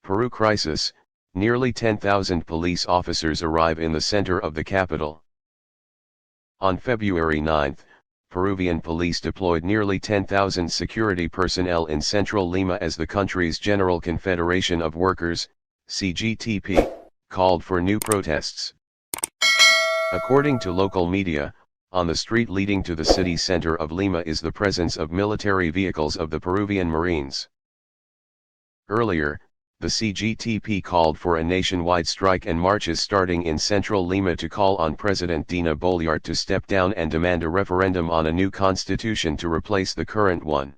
Peru crisis, nearly 10,000 police officers arrive in the center of the capital. On February 9, Peruvian police deployed nearly 10,000 security personnel in central Lima as the country's General Confederation of Workers, CGTP, called for new protests. According to local media, on the street leading to the city center of Lima is the presence of military vehicles of the Peruvian Marines. Earlier, the CGTP called for a nationwide strike and marches starting in central Lima to call on President Dina Boluarte to step down and demand a referendum on a new constitution to replace the current one.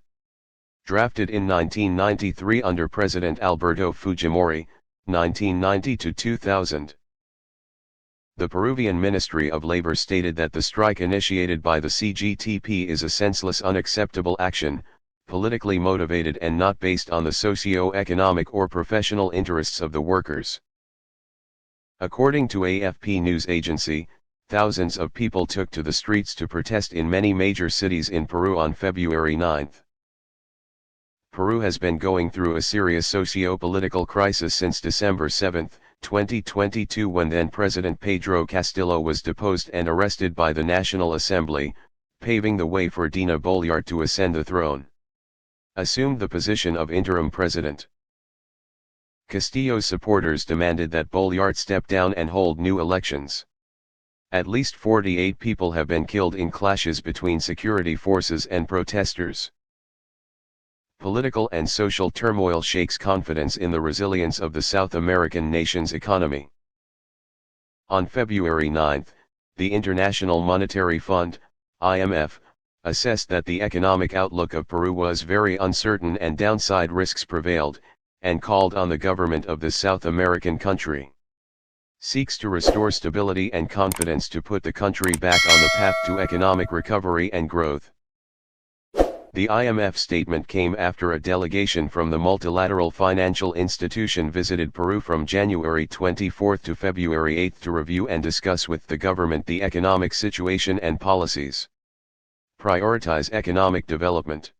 Drafted in 1993 under President Alberto Fujimori, 1990–2000. The Peruvian Ministry of Labor stated that the strike initiated by the CGTP is a senseless, unacceptable action, politically motivated and not based on the socio-economic or professional interests of the workers. According to AFP news agency, thousands of people took to the streets to protest in many major cities in Peru on February 9. Peru has been going through a serious socio-political crisis since December 7, 2022, when then-President Pedro Castillo was deposed and arrested by the National Assembly, paving the way for Dina Boluarte to ascend the throne. Assumed the position of interim president. Castillo's supporters demanded that Boluarte step down and hold new elections. At least 48 people have been killed in clashes between security forces and protesters. Political and social turmoil shakes confidence in the resilience of the South American nation's economy. On February 9, the International Monetary Fund, IMF, assessed that the economic outlook of Peru was very uncertain and downside risks prevailed, and called on the government of the South American country seeks to restore stability and confidence to put the country back on the path to economic recovery and growth. The IMF statement came after a delegation from the multilateral financial institution visited Peru from January 24 to February 8 to review and discuss with the government the economic situation and policies. Prioritize economic development.